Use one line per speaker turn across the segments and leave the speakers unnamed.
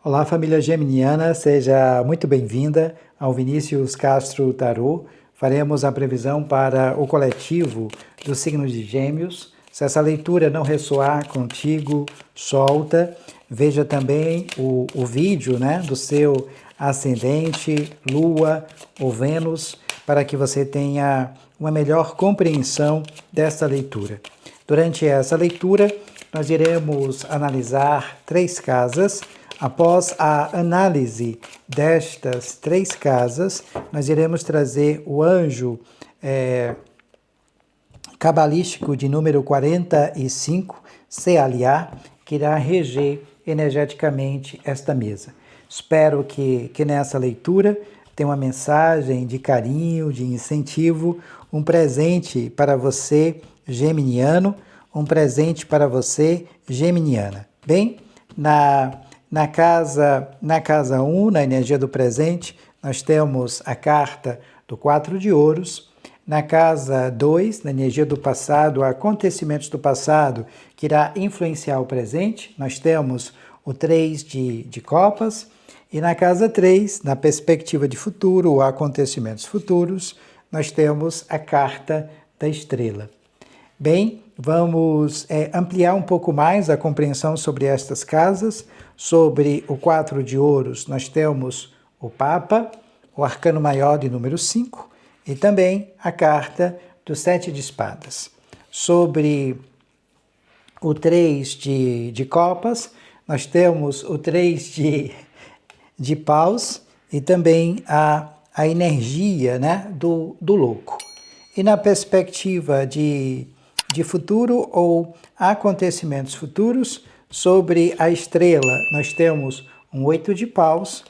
Olá, família geminiana, seja muito bem-vinda ao Vinícius Castro Tarô. Faremos a previsão para o coletivo do signo de Gêmeos. Se essa leitura não ressoar contigo, solta. Veja também o vídeo, do seu ascendente, Lua ou Vênus, para que você tenha uma melhor compreensão dessa leitura. Durante essa leitura, nós iremos analisar 3 casas. Após a análise destas 3 casas, nós iremos trazer o anjo cabalístico de número 45, Cealiá, que irá reger energeticamente esta mesa. Espero que nessa leitura tenha uma mensagem de carinho, de incentivo, um presente para você, geminiano, um presente para você, geminiana. Bem, na casa 1, na energia do presente, nós temos a carta do 4 de ouros. Na casa 2, na energia do passado, acontecimentos do passado, que irá influenciar o presente, nós temos o 3 de copas. E na casa 3, na perspectiva de futuro, ou acontecimentos futuros, nós temos a carta da estrela. Bem, vamos ampliar um pouco mais a compreensão sobre estas casas. Sobre o 4 de ouros, nós temos o Papa, o arcano maior de número 5, e também a carta do 7 de espadas. Sobre o 3 de copas, nós temos o 3 de paus e também a energia do louco. E na perspectiva de futuro ou acontecimentos futuros, sobre a estrela, nós temos um 8 de paus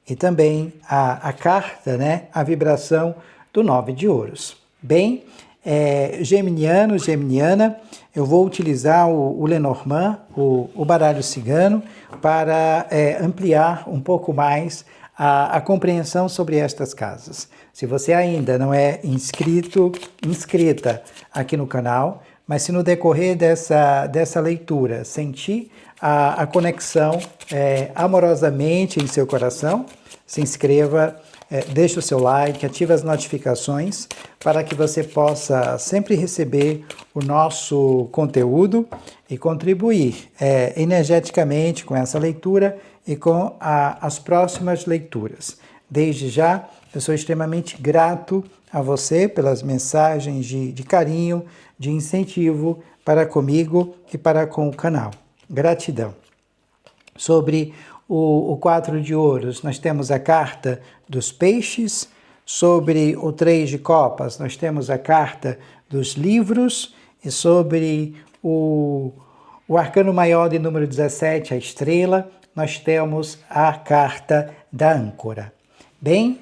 e também a carta, a vibração do 9 de ouros. Bem, geminiano, geminiana, eu vou utilizar o Lenormand, o baralho cigano, para ampliar um pouco mais a compreensão sobre estas casas. Se você ainda não é inscrita aqui no canal, mas se no decorrer dessa leitura sentir a conexão amorosamente em seu coração, se inscreva, deixe o seu like, ative as notificações para que você possa sempre receber o nosso conteúdo e contribuir energeticamente com essa leitura e com as próximas leituras. Desde já, eu sou extremamente grato a você pelas mensagens de carinho, de incentivo para comigo e para com o canal. Gratidão. Sobre o 4 de ouros, nós temos a carta dos peixes. Sobre o 3 de copas, nós temos a carta dos livros. E sobre o arcano maior de número 17, a estrela, nós temos a carta da âncora. Bem,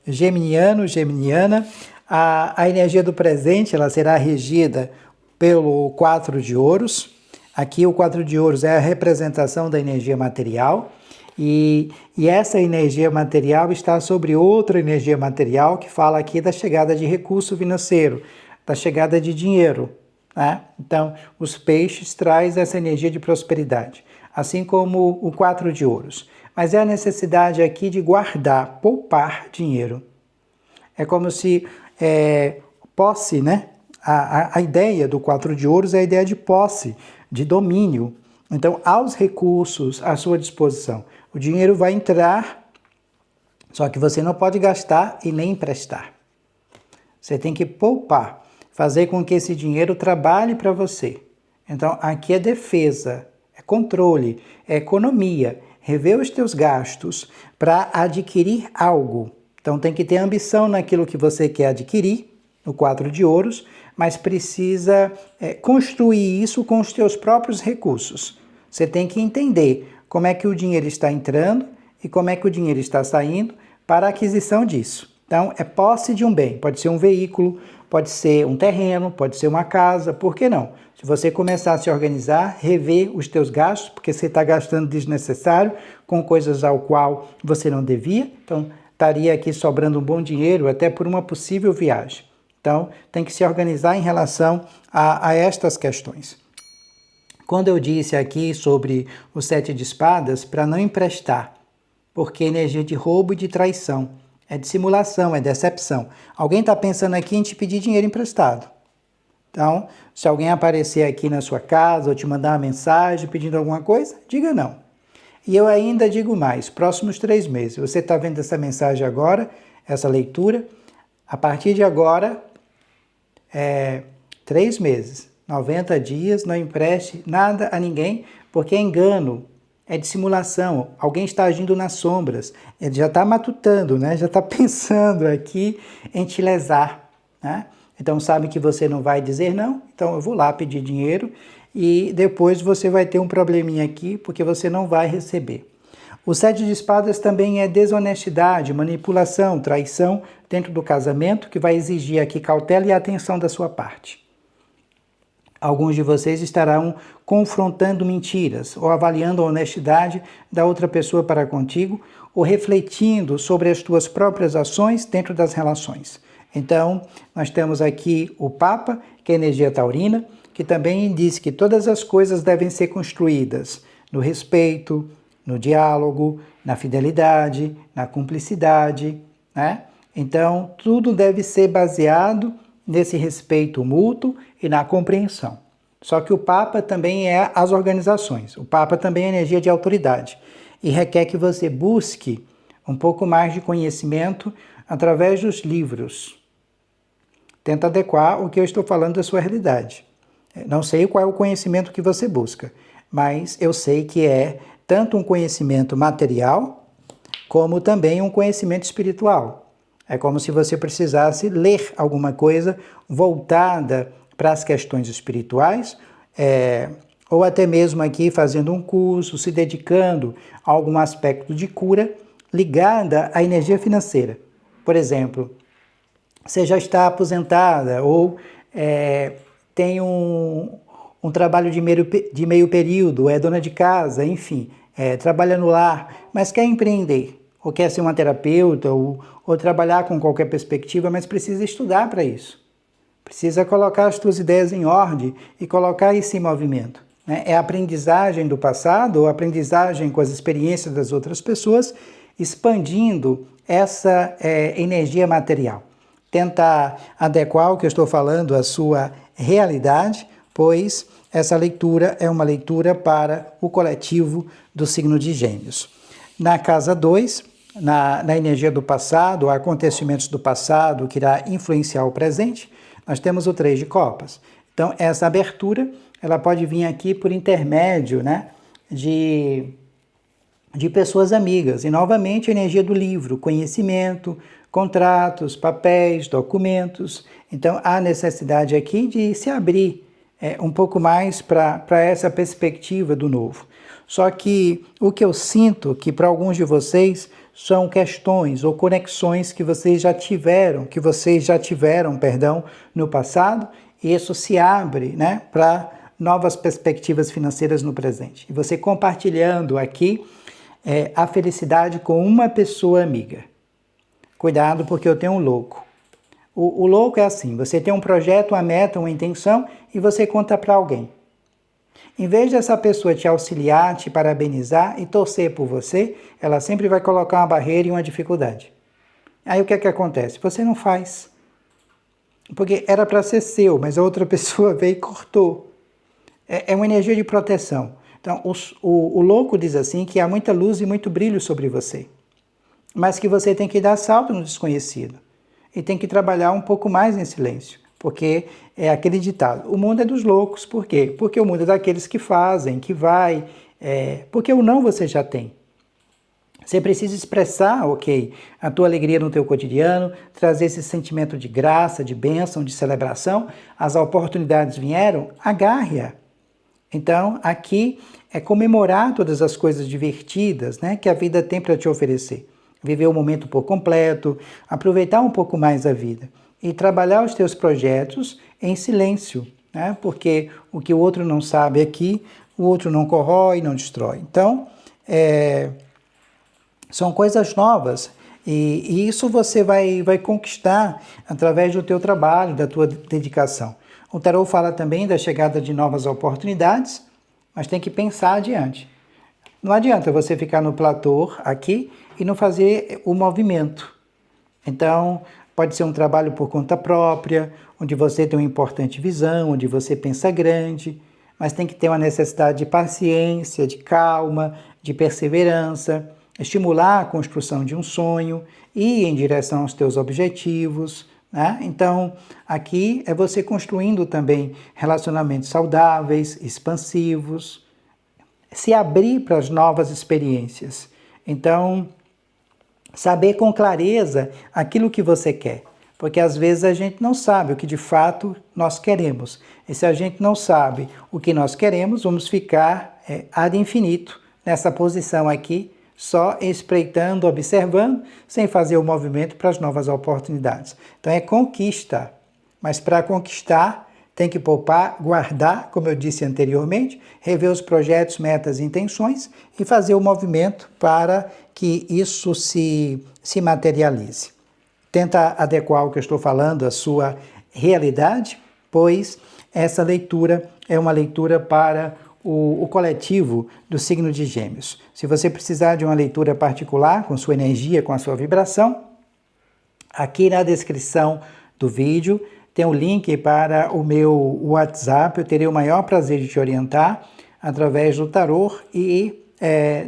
geminiano, geminiana, a energia do presente ela será regida pelo 4 de ouros. Aqui o 4 de ouros é a representação da energia material e essa energia material está sobre outra energia material que fala aqui da chegada de recurso financeiro, da chegada de dinheiro. Então, os peixes traz essa energia de prosperidade, assim como o 4 de ouros. Mas é a necessidade aqui de guardar, poupar dinheiro. É como se posse, A ideia do 4 de ouros é a ideia de posse, de domínio. Então, aos recursos à sua disposição, o dinheiro vai entrar, só que você não pode gastar e nem emprestar. Você tem que poupar, fazer com que esse dinheiro trabalhe para você. Então, aqui é defesa, é controle, é economia, rever os teus gastos para adquirir algo. Então, tem que ter ambição naquilo que você quer adquirir, no 4 de ouros, mas precisa construir isso com os teus próprios recursos. Você tem que entender como é que o dinheiro está entrando e como é que o dinheiro está saindo para a aquisição disso. Então, é posse de um bem. Pode ser um veículo, pode ser um terreno, pode ser uma casa, por que não? Se você começar a se organizar, rever os teus gastos, porque você está gastando desnecessário com coisas ao qual você não devia, então estaria aqui sobrando um bom dinheiro até por uma possível viagem. Então, tem que se organizar em relação a estas questões. Quando eu disse aqui sobre o 7 de espadas, para não emprestar, porque é energia de roubo e de traição, é de simulação, é decepção. Alguém está pensando aqui em te pedir dinheiro emprestado. Então, se alguém aparecer aqui na sua casa ou te mandar uma mensagem pedindo alguma coisa, diga não. E eu ainda digo mais, próximos 3 meses. Você está vendo essa mensagem agora, essa leitura, a partir de agora, 3 meses, 90 dias, não empreste nada a ninguém, porque é engano, é dissimulação. Alguém está agindo nas sombras, ele já está matutando, né? Já está pensando aqui em te lesar, né? Então sabe que você não vai dizer não, então eu vou lá pedir dinheiro e depois você vai ter um probleminha aqui porque você não vai receber. O 7 de espadas também é desonestidade, manipulação, traição dentro do casamento, que vai exigir aqui cautela e atenção da sua parte. Alguns de vocês estarão confrontando mentiras, ou avaliando a honestidade da outra pessoa para contigo, ou refletindo sobre as tuas próprias ações dentro das relações. Então, nós temos aqui o Papa, que é a energia taurina, que também diz que todas as coisas devem ser construídas no respeito, no diálogo, na fidelidade, na cumplicidade, né? Então, tudo deve ser baseado nesse respeito mútuo e na compreensão. Só que o Papa também é as organizações, o Papa também é energia de autoridade e requer que você busque um pouco mais de conhecimento através dos livros. Tenta adequar o que eu estou falando à sua realidade. Não sei qual é o conhecimento que você busca, mas eu sei que é tanto um conhecimento material, como também um conhecimento espiritual. É como se você precisasse ler alguma coisa voltada para as questões espirituais, ou até mesmo aqui fazendo um curso, se dedicando a algum aspecto de cura ligada à energia financeira. Por exemplo, você já está aposentada ou tem um trabalho de meio período, é dona de casa, enfim, trabalha no lar, mas quer empreender, ou quer ser uma terapeuta, ou trabalhar com qualquer perspectiva, mas precisa estudar para isso. Precisa colocar as suas ideias em ordem e colocar isso em movimento. Né? É a aprendizagem do passado, ou aprendizagem com as experiências das outras pessoas, expandindo essa energia material. Tentar adequar o que eu estou falando à sua realidade, pois essa leitura é uma leitura para o coletivo do signo de Gêmeos. Na casa 2, na energia do passado, acontecimentos do passado que irá influenciar o presente, nós temos o 3 de copas. Então, essa abertura, ela pode vir aqui por intermédio, né, de pessoas amigas. E, novamente, a energia do livro, conhecimento, contratos, papéis, documentos. Então, há necessidade aqui de se abrir um pouco mais para essa perspectiva do novo. Só que o que eu sinto que para alguns de vocês são questões ou conexões que vocês já tiveram, no passado, e isso se abre, né, para novas perspectivas financeiras no presente. E você compartilhando aqui a felicidade com uma pessoa amiga. Cuidado, porque eu tenho um louco. O louco é assim, você tem um projeto, uma meta, uma intenção, e você conta para alguém. Em vez dessa pessoa te auxiliar, te parabenizar e torcer por você, ela sempre vai colocar uma barreira e uma dificuldade. Aí o que é que acontece? Você não faz. Porque era para ser seu, mas a outra pessoa veio e cortou. É uma energia de proteção. Então, o louco diz assim que há muita luz e muito brilho sobre você, mas que você tem que dar salto no desconhecido e tem que trabalhar um pouco mais em silêncio, porque é aquele ditado, o mundo é dos loucos. Por quê? Porque o mundo é daqueles que fazem, que vai, porque o não você já tem. Você precisa expressar, ok, a tua alegria no teu cotidiano, trazer esse sentimento de graça, de bênção, de celebração. As oportunidades vieram, agarre-a. Então, aqui é comemorar todas as coisas divertidas, né, que a vida tem para te oferecer. Viver o momento por completo, aproveitar um pouco mais a vida e trabalhar os teus projetos em silêncio, né, porque o que o outro não sabe aqui, o outro não corrói, não destrói. Então, são coisas novas e isso você vai conquistar através do teu trabalho, da tua dedicação. O tarot fala também da chegada de novas oportunidades mas tem que pensar adiante. Não adianta você ficar no platô aqui e não fazer o movimento. Então, pode ser um trabalho por conta própria, onde você tem uma importante visão, onde você pensa grande, mas tem que ter uma necessidade de paciência, de calma, de perseverança, estimular a construção de um sonho, ir em direção aos teus objetivos, né? Então, aqui é você construindo também relacionamentos saudáveis, expansivos, se abrir para as novas experiências. Então, saber com clareza aquilo que você quer. Porque às vezes a gente não sabe o que de fato nós queremos. E se a gente não sabe o que nós queremos, vamos ficar ad infinito nessa posição aqui, só espreitando, observando, sem fazer o movimento para as novas oportunidades. Então é conquista. Mas para conquistar, tem que poupar, guardar, como eu disse anteriormente, rever os projetos, metas e intenções e fazer o movimento para que isso se materialize. Tenta adequar o que eu estou falando à sua realidade, pois essa leitura é uma leitura para o coletivo do signo de Gêmeos. Se você precisar de uma leitura particular, com sua energia, com a sua vibração, aqui na descrição do vídeo tem o link para o meu WhatsApp. Eu terei o maior prazer de te orientar através do tarô e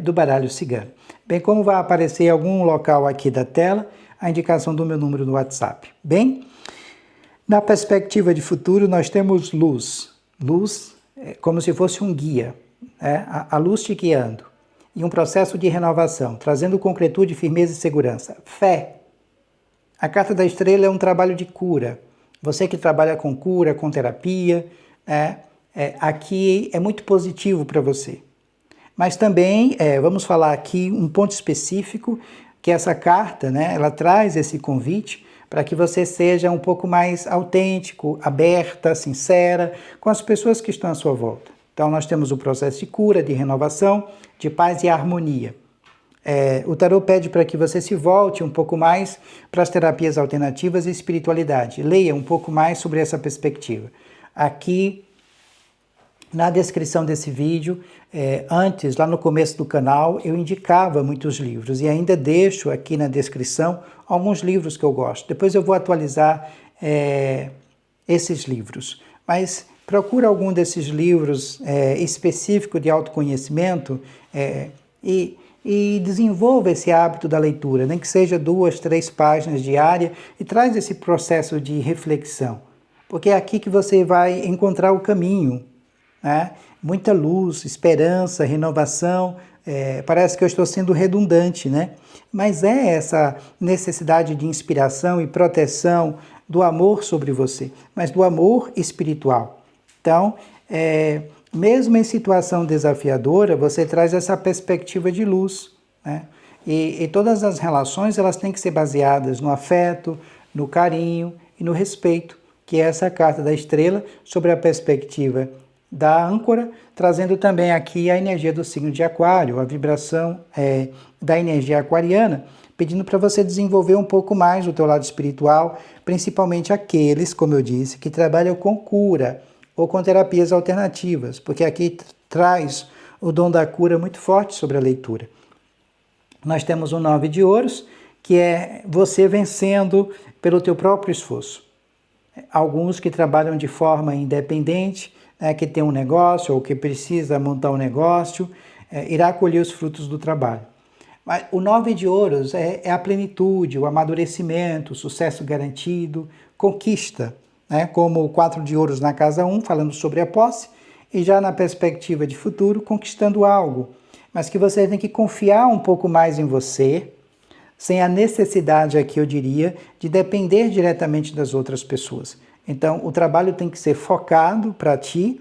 do baralho cigano. Bem como vai aparecer em algum local aqui da tela a indicação do meu número no WhatsApp. Bem, na perspectiva de futuro nós temos luz. Luz é como se fosse um guia, a luz te guiando. E um processo de renovação, trazendo concretude, firmeza e segurança. Fé. A carta da estrela é um trabalho de cura. Você que trabalha com cura, com terapia, aqui é muito positivo para você. Mas também, vamos falar aqui um ponto específico, que essa carta, ela traz esse convite para que você seja um pouco mais autêntico, aberta, sincera com as pessoas que estão à sua volta. Então nós temos o processo de cura, de renovação, de paz e harmonia. O tarô pede para que você se volte um pouco mais para as terapias alternativas e espiritualidade. Leia um pouco mais sobre essa perspectiva. Aqui, na descrição desse vídeo, antes, lá no começo do canal, eu indicava muitos livros e ainda deixo aqui na descrição alguns livros que eu gosto. Depois eu vou atualizar esses livros. Mas procura algum desses livros específico de autoconhecimento e desenvolva esse hábito da leitura, nem que seja 2, 3 páginas diárias, e traz esse processo de reflexão, porque é aqui que você vai encontrar o caminho, muita luz, esperança, renovação. Parece que eu estou sendo redundante, mas é essa necessidade de inspiração e proteção do amor sobre você, mas do amor espiritual. Então, mesmo em situação desafiadora, você traz essa perspectiva de luz, E todas as relações elas têm que ser baseadas no afeto, no carinho e no respeito, que é essa carta da estrela sobre a perspectiva da âncora, trazendo também aqui a energia do signo de Aquário, a vibração da energia aquariana, pedindo para você desenvolver um pouco mais o teu lado espiritual, principalmente aqueles, como eu disse, que trabalham com cura, ou com terapias alternativas, porque aqui traz o dom da cura muito forte sobre a leitura. Nós temos o 9 de ouros, que é você vencendo pelo teu próprio esforço. Alguns que trabalham de forma independente, que tem um negócio ou que precisa montar um negócio, irá colher os frutos do trabalho. Mas o 9 de ouros é a plenitude, o amadurecimento, o sucesso garantido, conquista, como o 4 de ouros na casa 1, falando sobre a posse, e já na perspectiva de futuro, conquistando algo. Mas que você tem que confiar um pouco mais em você, sem a necessidade aqui, eu diria, de depender diretamente das outras pessoas. Então, o trabalho tem que ser focado para ti,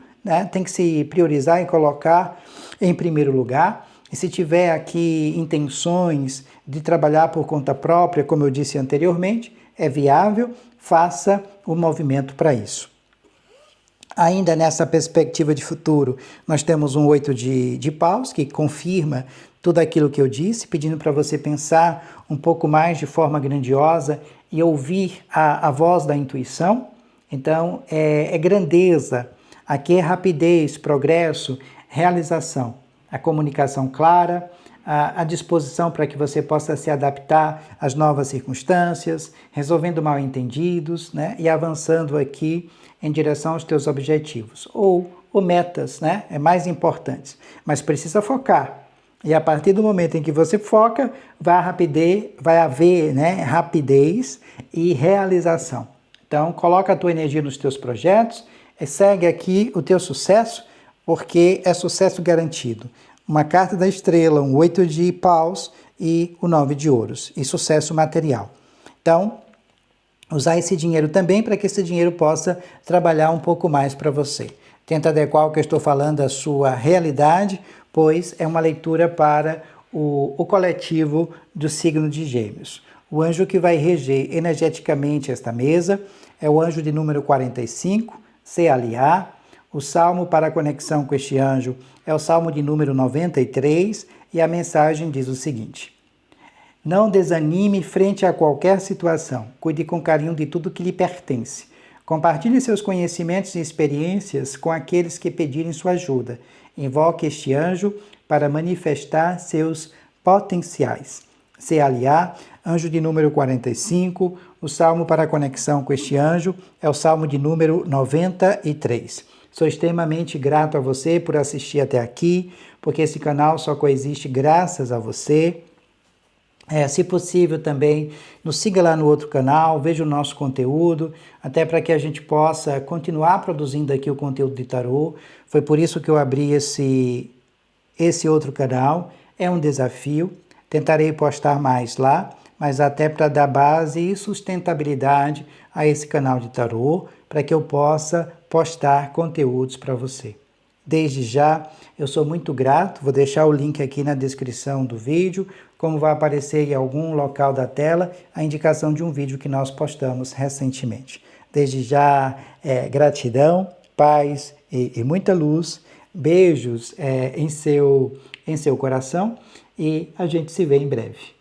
tem que se priorizar e colocar em primeiro lugar. E se tiver aqui intenções de trabalhar por conta própria, como eu disse anteriormente, é viável, faça o movimento para isso. Ainda nessa perspectiva de futuro, nós temos um 8 de paus, que confirma tudo aquilo que eu disse, pedindo para você pensar um pouco mais de forma grandiosa e ouvir a voz da intuição. Então, é grandeza, aqui é rapidez, progresso, realização, a comunicação clara, a disposição para que você possa se adaptar às novas circunstâncias, resolvendo mal-entendidos, né? E avançando aqui em direção aos teus objetivos. Ou metas, né? É mais importante. Mas precisa focar. E a partir do momento em que você foca, vai haver, né, rapidez e realização. Então, coloca a tua energia nos teus projetos e segue aqui o teu sucesso, porque é sucesso garantido. Uma carta da estrela, um 8 de paus e o 9 de ouros, e sucesso material. Então, usar esse dinheiro também para que esse dinheiro possa trabalhar um pouco mais para você. Tenta adequar o que eu estou falando à sua realidade, pois é uma leitura para o coletivo do signo de Gêmeos. O anjo que vai reger energeticamente esta mesa é o anjo de número 45, CLA. O salmo para a conexão com este anjo é o salmo de número 93 e a mensagem diz o seguinte: não desanime frente a qualquer situação, cuide com carinho de tudo que lhe pertence. Compartilhe seus conhecimentos e experiências com aqueles que pedirem sua ajuda. Invoque este anjo para manifestar seus potenciais. CLA, anjo de número 45, o salmo para a conexão com este anjo é o salmo de número 93. Sou extremamente grato a você por assistir até aqui, porque esse canal só coexiste graças a você. Se possível também, nos siga lá no outro canal, veja o nosso conteúdo, até para que a gente possa continuar produzindo aqui o conteúdo de tarô. Foi por isso que eu abri esse outro canal. É um desafio, tentarei postar mais lá, mas até para dar base e sustentabilidade a esse canal de tarô, para que eu possa postar conteúdos para você. Desde já, eu sou muito grato, vou deixar o link aqui na descrição do vídeo, como vai aparecer em algum local da tela, a indicação de um vídeo que nós postamos recentemente. Desde já, gratidão, paz e muita luz, beijos em seu coração e a gente se vê em breve.